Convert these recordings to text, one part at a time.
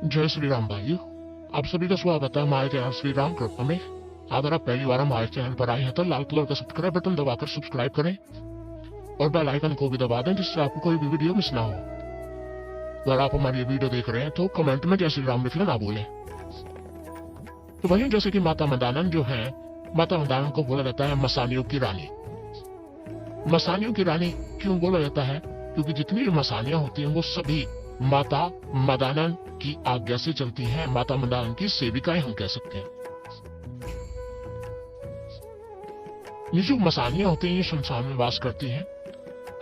जय श्री राम भाइयों, आप सभी का स्वागत है हमारे चैनल श्री राम कृपा में। अगर आप पहली बार हमारे चैनल पर आए हैं तो लाल कलर का सब्सक्राइब बटन दबाकर सब्सक्राइब करें और बेल आइकन को भी दबा दें जिससे आपको कोई भी वीडियो मिस ना हो। अगर आप हमारी ये वीडियो देख रहे हैं तो कमेंट में जय श्री राम लिखना ना भूलें। तो भाइयों, जैसे कि माता मंदानन जो है, माता मंदानन को बोला जाता है मसानियों की रानी। मसानियों की रानी क्यों बोला जाता है? क्योंकि जितनी भी मसानियां होती हैं वो सभी माता मंदानन की आज्ञा से चलती हैं। माता मंदानन की सेविकाएं हम कह सकते हैं। ये जो मसानियां होती हैं ये शमशान में वास करती हैं।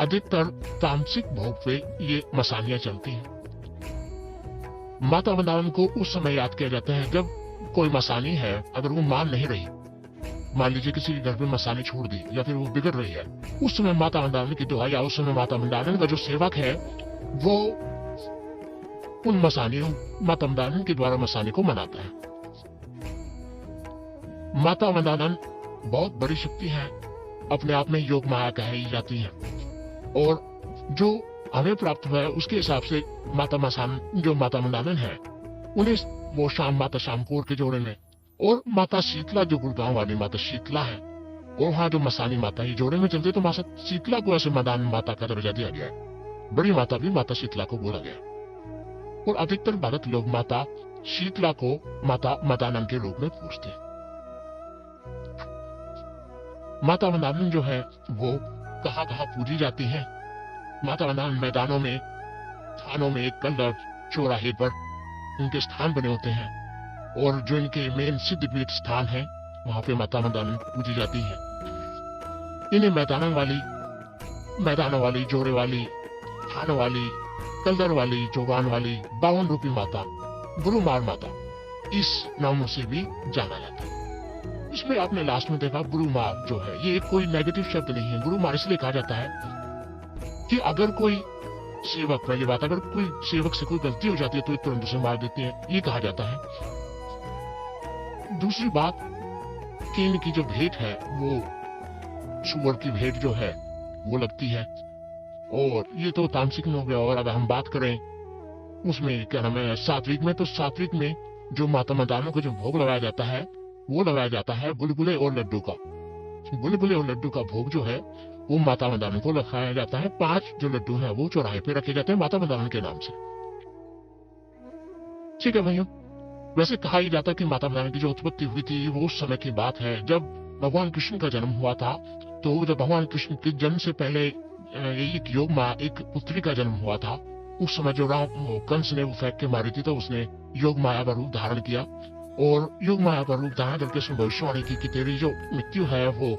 अधिकतर तामसिक भोग पे ये मसानियां चलती हैं। माता मंदानन को उस समय याद किया जाता है जब कोई मसानी है, अगर वो मान नहीं रही, मान लीजिए किसी के घर में मसानी छोड़ दी या फिर वो बिगड़ रही है, उस समय माता मंदानन की दुआ या उस समय माता मंदानन का जो सेवक है वो उन मसानियों माता मंदानन के द्वारा मसानी को मनाता है। माता मंदानन बहुत बड़ी शक्ति है, अपने आप में योग माया कही जाती है और जो हमें प्राप्त हुआ है उसके हिसाब से माता मंदानन है उन्हें वो माता शामकोर के जोड़े में और माता शीतला जो गुड़गांव वाली माता शीतला है और वहाँ जो मसानी माता ही जोड़े में चलते, तो माता शीतला को ऐसे मंदानन माता का दर्जा दिया गया है। बड़ी माता भी माता शीतला को बोला गया और अधिकतर भारत लोग माता शीतला को माता मंदानन के रूप में पूजते हैं। माता मंदानन जो है वो कहाँ कहाँ पूजी जाती है? माता मंदानन मैदानों में, थानों में, कल्लर, चौराहे पर उनके स्थान बने होते हैं और जो इनके मेन सिद्धपीठ स्थान है वहां पे माता मंदानन पूजी जाती है। इन्हें मैदानों वाली, जोड़े वाली, थानों वाली, कल्लर वाली, चौगान वाली, 52 रूपी माता, गुरुमार माता, इस नामों से भी जाना जाता है। इसमें आपने लास्ट में देखा गुरुमार जो है ये कोई नेगेटिव शब्द नहीं है। गुरुमार इसलिए कहा जाता है कि अगर कोई सेवक, पहली बात, अगर कोई सेवक से कोई गलती हो जाती है तो तुरंत उसे मार देते हैं, ये कहा जाता है। दूसरी बात कि इनकी जो भेंट है वो सुअर की भेंट जो है वो लगती है और ये तो तामसिक में हो गया। और अगर हम बात करें उसमें क्या नाम है सात्विक में, तो सात्विक में जो माता मंदानन को जो भोग लगाया जाता है वो लगाया जाता है बुलबुले और लड्डू का। बुलबुले और लड्डू का भोग जो है वो माता मंदानन को लगाया जाता है। 5 जो लड्डू हैं वो चौराहे पे रखे जाते हैं माता मंदानन के नाम से। ठीक है भाइयों, वैसे कहा ही जाता है कि माता मंदानन की जो उत्पत्ति हुई थी वो उस समय की बात है जब भगवान कृष्ण का जन्म हुआ था। तो जब भगवान कृष्ण के जन्म से पहले एक योग माया, एक पुत्री का जन्म हुआ था, उस समय जो कंस ने वो फेंक के मारी थी तो उसने योग माया का रूप धारण किया और योग माया का रूप धारण करके उसने भविष्यवाणी की कि तेरी जो मृत्यु है वो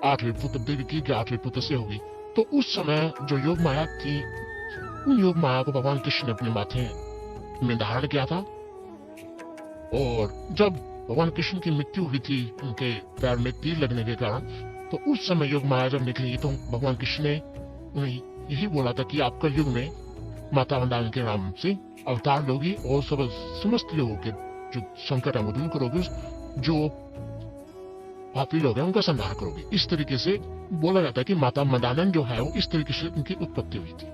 8वें पुत्र देवी की 8वें पुत्र से होगी। तो उस समय जो योग माया थी, उन योग माया को भगवान कृष्ण ने अपने माथे में धारण किया था और जब भगवान कृष्ण की मृत्यु हुई थी उनके पैर में तीर लगने के कारण, तो उस समय योग माया जब निकली तो भगवान कृष्ण ने उन्हें यही बोला था कि आप कलयुग में माता मंदानन के नाम से अवतार लोगी और समस्त लोगों के जो संकट है वो दूर करोगे, जो पापी लोग हैं उनका संहार करोगे। इस तरीके से बोला जाता है कि माता मंदानन जो है वो इस तरीके से उनकी उत्पत्ति हुई थी।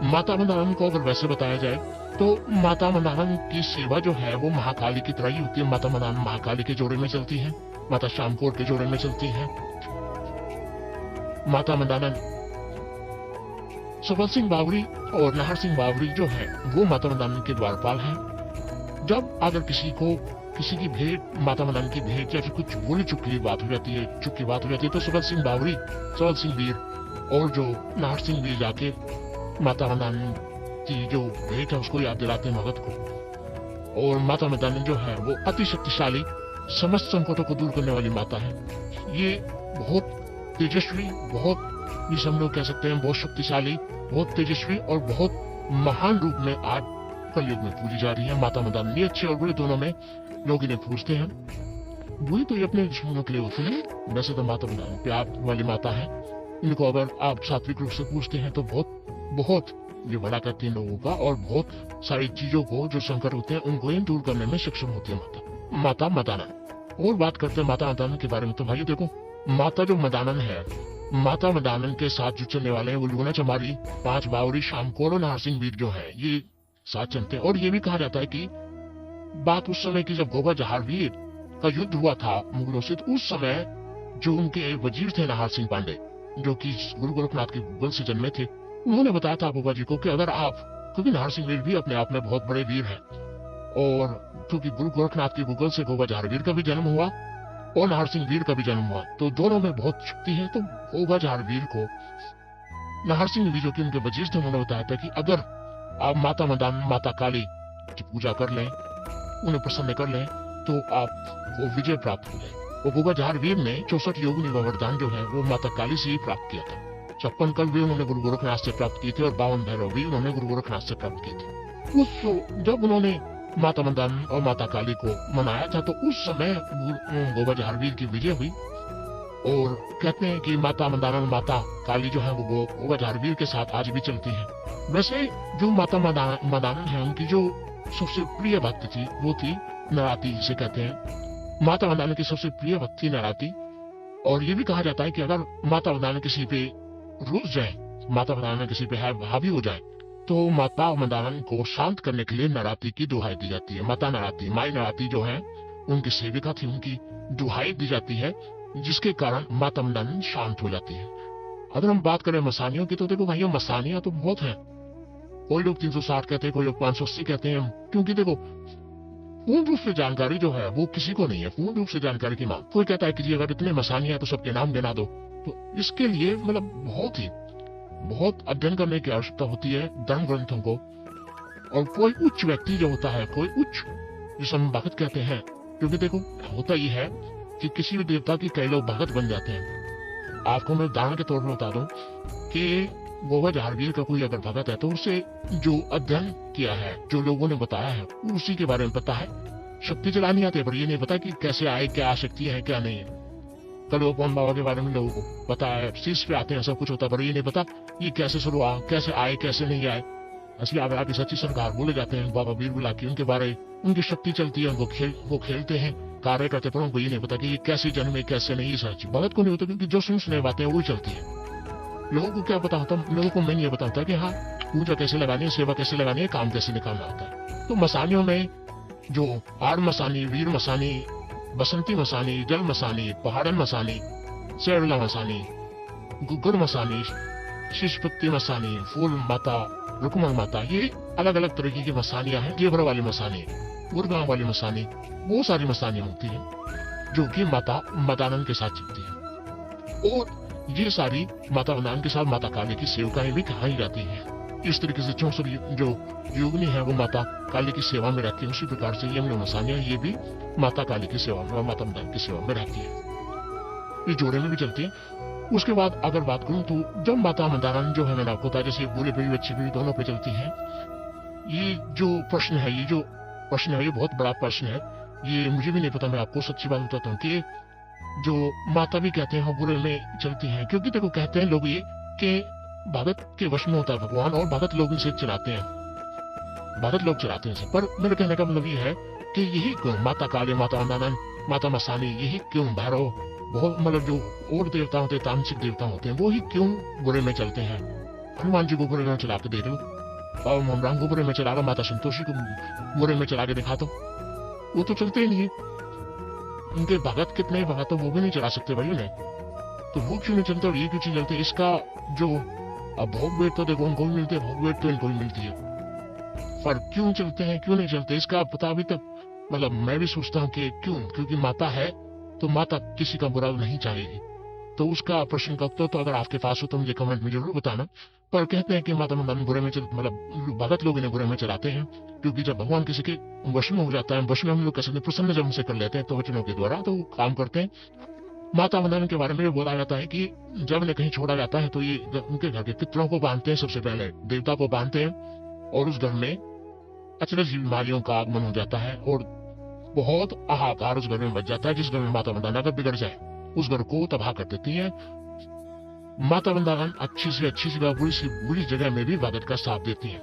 माता मंदानन को अगर वैसे बताया जाए तो माता मंदानन की सेवा जो है वो महाकाली की तरह ही होती है। माता मंदानन महाकाली के जोड़े में चलती है, माता शामकोर के जोड़े में चलती है। माता मंदानन सबल सिंह बावरी और नाहर सिंह बावरी जो है वो माता मंदानन के द्वारपाल हैं। जब अगर किसी की भेंट, माता मंदानन की भेंट या फिर कुछ भूल चुक की बात हो जाती है तो सबल सिंह बावरी, सबल सिंह वीर और जो नाहर सिंह वीर जाके माता मंदानन की जो भेंट है उसको याद दिलाते हैं भगत को। और माता मंदानन जो है वो अति शक्तिशाली, समस्त संकटों को दूर करने वाली माता है। ये बहुत तेजस्वी, बहुत जिसे हम लोग कह सकते हैं बहुत शक्तिशाली, बहुत तेजस्वी और बहुत महान रूप में आज कलयुग में पूजी जा रही है माता मंदानन। ये अच्छे और बुरे दोनों में लोग इन्हें पूजते हैं। बुरी तो ये अपने दुश्मनों के लिए होती है, वैसे तो माता मंदानन प्यार वाली माता है। इनको अगर आप सात्विक रूप से पूजते हैं तो बहुत ये भला करती है लोगों का और बहुत सारी चीजों को जो संकट होते हैं उनको ही दूर करने में सक्षम होती है माता मंदानन। और बात करते हैं माता मंदानन के बारे में, तो भाई देखो माता जो मंदानन है, माता मंदानन के साथ जो चलने वाले हैं वो लूना चमारी, 5 बावरी, शामकोर और नाहर सिंह वीर जो है, ये साथ चलते हैं। और ये भी कहा जाता है कि बात उस समय की जब गोवा जहांगीर का युद्ध हुआ था मुगलों से, तो उस समय जो उनके वजीर थे नाहर सिंह पांडे, जो कि गुरु गोरखनाथ के वंश से जन्मे थे, उन्होंने बताया था गोवा जी को कि अगर आप, क्योंकि नाहर सिंह वीर भी अपने आप में बहुत बड़े वीर हैं, और क्योंकि गुरु गोरखनाथ के गुगल से गोवा जहांगीर का भी जन्म हुआ और नाहर सिंह वीर का भी जन्म हुआ, तो दोनों में बहुत शक्ति है। तो गोवा जहांगीर को नाहर सिंह भी, जो कि उनके वजीर थे, उन्होंने बताया था कि अगर आप माता मदान, माता काली की पूजा कर लें, उन्हें प्रसन्न कर लें, तो आप वो विजय प्राप्त हो जाए। वो गोवा जहांगीर ने 64 योगिनी वरदान जो है वो माता काली से ही प्राप्त किया था। 56 कल भी उन्होंने गुरु गोरखनाथ से प्राप्त किए थे और 52 भैरव भी उन्होंने गुरु गोरखनाथ से प्राप्त किए थे। उस जब उन्होंने माता मदान और माता काली को मनाया था, तो उस समय गोवा जहांगीर की विजय हुई। और कहते हैं कि माता मदान और माता काली जो है वो गोवा जहांगीर के साथ आज भी चलती है। वैसे जो माता मदान है, उनकी जो सबसे प्रिय भक्त थी वो थी नराती, जिसे कहते हैं। माता मदान की सबसे प्रिय भक्त थी नराती। और ये भी कहा जाता है कि अगर माता मदान किसी पे रूठ जाए, माता मदान किसी पे हावी हो जाए, तो माता मदान को शांत करने के लिए नराती की दुहाई दी जाती है। माता नराती, माई नराती जो है उनकी सेविका थी, उनकी दुहाई दी जाती है, जिसके कारण माता मदान शांत हो जाती है। अगर हम बात करें मसानियों की, तो देखो भाइयों, मसानियां तो बहुत हैं। कोई लोग 360 कहते हैं, कोई लोग 580 कहते हैं, क्योंकि देखो पूर्ण रूप से जानकारी जो है वो किसी को नहीं है। पूर्ण रूप से जानकारी की मांग, कोई कहता है कि जी अगर इतने मसानियां है तो सबके नाम गिना दो, तो इसके लिए मतलब बहुत अध्ययन करने की आवश्यकता होती है धर्म ग्रंथों को। और कोई उच्च व्यक्ति जो होता है, कोई उच्च, जिसे हम भगत कहते हैं, क्योंकि देखो होता ये है कि किसी भी देवता की कई लोग भगत बन जाते हैं। आपको मैं उदाहरण के तौर पर बता दूं कि गोवा जहांगीर का कोई अगर भगत है, तो उसे जो अध्ययन किया है, जो लोगों ने बताया है, उसी के बारे में पता है। शक्ति चलानी आती है, पर ये नहीं पता कि कैसे आए, क्या शक्ति है क्या नहीं है। कलोपन बाबा के बारे में लोगों को पता है, शीश पे आते हैं, सब कुछ होता है, पर ये नहीं पता ये कैसे शुरू हुआ, कैसे आए, कैसे नहीं आए। असली आगरा की सच्ची सरकार बोले जाते हैं बाबा बीरबला की, उनके बारे, उनकी शक्ति चलती है, वो खेलते हैं, कार्य करते, पर उनको ये नहीं पता कि ये कैसे जन्मे, कैसे नहीं। सच भगत को नहीं होता, क्योंकि जो सुनने बातें वही चलती है। लोगों को क्या पता होता, लोगों को मैं ये पता होता कि हाँ पूजा कैसे लगानी है, सेवा कैसे लगानी है, काम कैसे निकालना होता है। तो मसानियों में जो आड़ मसानी, वीर मसानी, बसंती मसानी, जल मसानी, पहाड़न मसानी, शेरला मसानी, गुग्गर मसानी, शिशपत्ती मसानी, फूल माता, रुकमन माता, ये अलग अलग तरीके की मसानियां हैं। जेवर वाली मसानी, गुरगांव वाली मसानी, वो सारी मसानियां होती हैं जो कि माता मदानन के साथ चलती है। और ये सारी माता मदान के साथ माता काली की सेवकाएं भी कहाई जाती हैं। इस तरीके से 64 जो योगिनी है वो माता काली की सेवा में रहती है। उसी प्रकार से ये मसानियां, ये भी माता काली की सेवा में, माता मदान की सेवा में रहती है। ये जोड़े में भी चलती है। उसके बाद अगर बात करूं तो जब माता मदान जो है, मैंने आपको बताया, जैसे बुरे पे भी अच्छे पे भी दोनों पे चलती है। ये जो प्रश्न है, ये बहुत बड़ा प्रश्न है। ये मुझे भी नहीं पता, मैं आपको सच्ची बात बताता हूँ कि जो माता भी कहते हैं वो बुरे में चलती हैं, क्योंकि देखो कहते हैं लोग ये कि भगत के वश में होता है भगवान, और भगत लोग इसे चलाते हैं, भगत लोग चलाते हैं इसे। पर मेरे कहने का मतलब ये है कि यही क्यों माता काली, माता मदान, माता मसानी, यही क्यों भैरव, बहुत मतलब जो और देवता होते हैं, तांत्रिक देवता होते हैं, वो ही क्यों बुरे में चलते हैं। हनुमान जी को बुरे में चला के दे दो, और मोमराम को बुरे में चला लो, माता संतोषी को बुरे में चला के दिखा दो, वो तो चलते ही नहीं है। उनके भगत कितने भगत तो वो भी नहीं चला सकते भाई उन्हें, तो वो क्यों नहीं चलते और ये क्यों चलते। इसका जो भोग भेंट तो देखो उनको भी मिलते हैं, भोग भेंट तो इनको भी मिलती है, पर क्यों चलते हैं, क्यों नहीं चलते, इसका पता अभी तक मतलब मैं भी सोचता हूँ कि क्यों। क्योंकि माता है तो माता किसी का बुरा नहीं चाहेगी। तो उसका प्रश्न का उत्तर तो अगर आपके पास हो तो मुझे कमेंट में जरूर बताना। पर कहते हैं कि माता मदान बुरे में मतलब भगत लोग इन्हें बुरे में चलाते हैं, क्योंकि जब भगवान किसी के वश में हो जाता है, वश में हम लोग कैसे प्रसन्न जब उनसे कर लेते हैं तो वचनों के द्वारा तो काम करते हैं। माता मदान के बारे में बोला जाता है कि जब इन्हें कहीं छोड़ा जाता है तो ये उनके घर के पितरों को बांधते हैं, सबसे पहले देवता को बांधते हैं, और उस घर में अचरज बीमारियों का आगमन हो जाता है और बहुत हाहाकार उस घर में बच जाता है। जिस घर में माता मदान अगर बिगड़ जाए उस घर को तबाह कर देती है। माता मदान अच्छी से अच्छी जगह, बुरी से बुरी जगह में भी भगत का साथ देती है।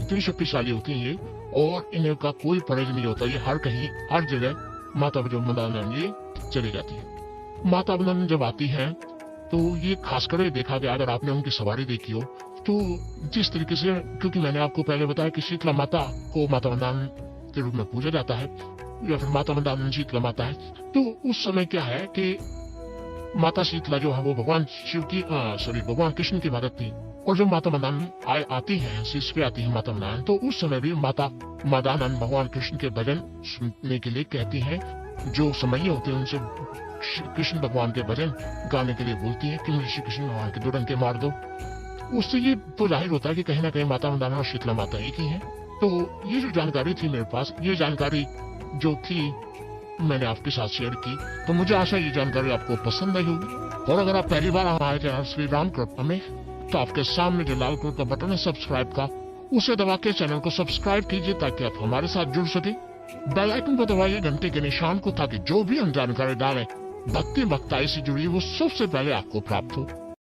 इतनी शक्तिशाली होती है ये, और इन्हें का कोई परहेज नहीं होता। ये हर कहीं हर जगह माता जो मदान ये चली जाती है। माता मदान जब आती है तो ये खासकर देखा गया, अगर आपने उनकी सवारी देखी हो तो जिस तरीके से, क्योंकि मैंने आपको पहले बताया कि शीतला माता को माता मंदान के रूप में पूजा जाता है या फिर माता मंदान शीतला माता है, तो उस समय क्या है कि माता शीतला जो है वो भगवान शिव की भगवान कृष्ण की मदद थी। और जब माता मंदान आती है, शीश पे आती है माता मंदान, तो उस समय भी माता मदानंद भगवान कृष्ण के भजन सुनने के लिए कहती है। जो समैया होते हैं उनसे कृष्ण भगवान के भजन गाने के लिए बोलती है कि मुझे श्री कृष्ण भगवान के 2 डंके मार दो। उससे ये तो जाहिर होता है कि कहीं ना कहीं माता मंदाना और शीतला माता एक ही है। तो ये जो जानकारी थी मेरे पास, ये जानकारी जो थी मैंने आपके साथ शेयर की। तो मुझे आशा ये जानकारी आपको पसंद आई होगी। और अगर आप पहली बार हमारे चैनल श्री राम कृपा में, तो आपके सामने जो लाल कलर का बटन है सब्सक्राइब का, उसे दबा के चैनल को सब्सक्राइब कीजिए ताकि आप हमारे साथ जुड़ सके। बेल आइकन को दबाइए, घंटे के निशान को, ताकि जो भी हम जानकारी डालें भक्ति भक्ताई से जुड़ी वो सबसे पहले आपको प्राप्त हो।